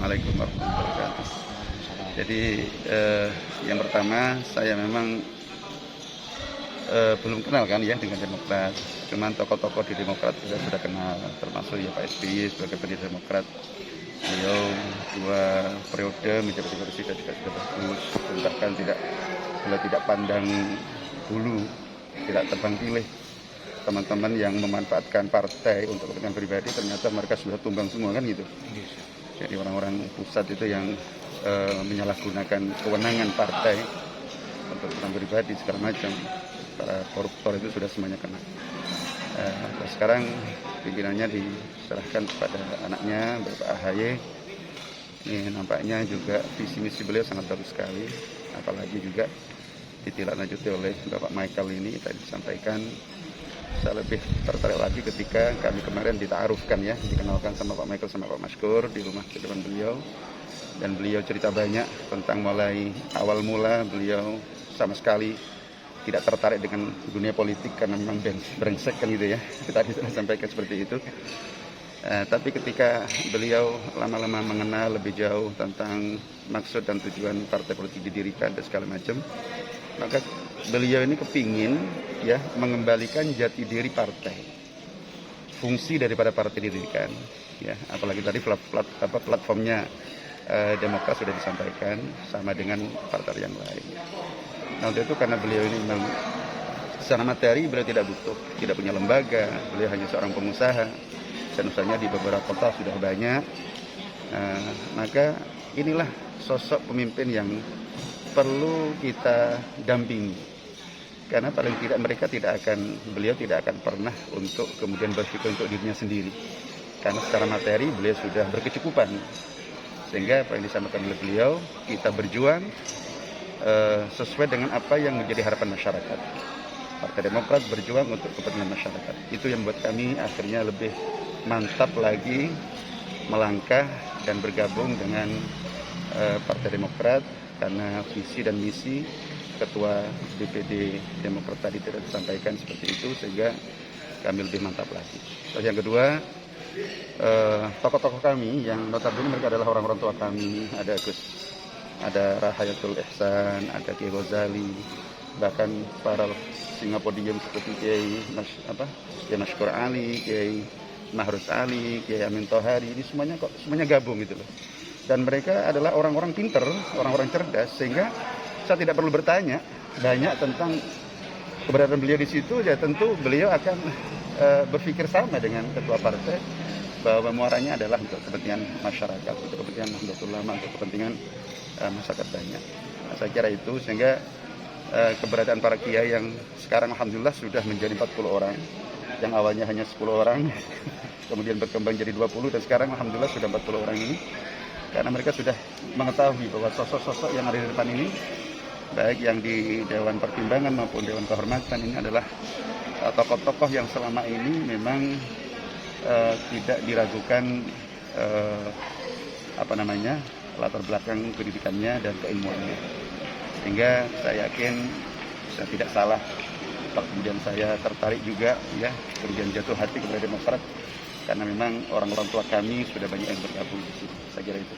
Assalamualaikum warahmatullahi wabarakatuh. Jadi yang pertama saya memang belum kenal kan ya dengan Demokrat. Cuman tokoh-tokoh di Demokrat sudah kenal, termasuk ya Pak SBY sebagai pendiri Demokrat. Beliau 2 periode menjadi presiden juga sudah bagus. Bahkan beliau tidak pandang bulu, tidak tebang pilih. Teman-teman yang memanfaatkan partai untuk kepentingan pribadi ternyata mereka sudah tumbang semua kan gitu. Jadi orang-orang pusat itu yang menyalahgunakan kewenangan partai untuk kepentingan pribadi segala macam. Para koruptor itu sudah semuanya kena. Sekarang pimpinannya diserahkan kepada anaknya Bapak AHY. Ini nampaknya juga visi misi beliau sangat bagus sekali. Apalagi juga ditindaklanjuti oleh Bapak Michael ini tadi disampaikan. Saya lebih tertarik lagi ketika kami kemarin ditaarufkan ya, dikenalkan sama Pak Michael sama Pak Maskur di rumah di depan beliau. Dan beliau cerita banyak tentang mulai awal mula beliau sama sekali tidak tertarik dengan dunia politik karena memang brengsek kan gitu ya. Tadi sudah sampaikan seperti itu. Tapi ketika beliau lama-lama mengenal lebih jauh tentang maksud dan tujuan partai politik didirikan dan segala macam, maka beliau ini kepingin ya mengembalikan jati diri partai, fungsi daripada partai didirikan ya, apalagi tadi platformnya Demokrat sudah disampaikan sama dengan partai yang lain. Nah untuk itu karena beliau ini memang secara materi beliau tidak punya lembaga, beliau hanya seorang pengusaha dan usahanya di beberapa kota sudah banyak. Maka inilah sosok pemimpin yang perlu kita dampingi, karena paling tidak beliau tidak akan pernah untuk kemudian berpikir untuk dirinya sendiri, karena secara materi beliau sudah berkecukupan. Sehingga apa yang disampaikan oleh beliau, kita berjuang sesuai dengan apa yang menjadi harapan masyarakat. Partai Demokrat berjuang untuk kepentingan masyarakat. Itu yang membuat kami akhirnya lebih mantap lagi melangkah dan bergabung dengan Partai Demokrat, karena visi dan misi Ketua DPD Demokrat tadi tidak disampaikan seperti itu, sehingga kami lebih mantap lagi. Terus yang kedua, tokoh-tokoh kami yang notabene mereka adalah orang-orang tua kami, ada Rahayatul Ihsan, ada Kiai Ghazali, bahkan para singa podium seperti Kiai Maskur Ali, Kiai Mahrus Ali, Kiai Amin Tohari, ini semuanya gabung gitu loh. Dan mereka adalah orang-orang pinter, orang-orang cerdas, sehingga saya tidak perlu bertanya banyak tentang keberadaan beliau di situ. Ya tentu beliau akan berpikir sama dengan ketua partai, bahwa muaranya adalah untuk kepentingan masyarakat, untuk kepentingan Nahdlatul Ulama, untuk kepentingan masyarakat banyak. Nah, saya kira itu, sehingga keberadaan para kiai yang sekarang alhamdulillah sudah menjadi 40 orang, yang awalnya hanya 10 orang, kemudian berkembang jadi 20, dan sekarang alhamdulillah sudah 40 orang ini. Karena mereka sudah mengetahui bahwa sosok-sosok yang ada di depan ini, baik yang di Dewan Pertimbangan maupun Dewan Kehormatan, ini adalah tokoh-tokoh yang selama ini memang tidak diragukan latar belakang pendidikannya dan keilmuannya. Sehingga saya yakin saya tidak salah kemudian saya tertarik juga ya, kemudian jatuh hati kepada Demokrat, karena memang orang-orang tua kami sudah banyak yang bergabung di situ. Saya kira itu.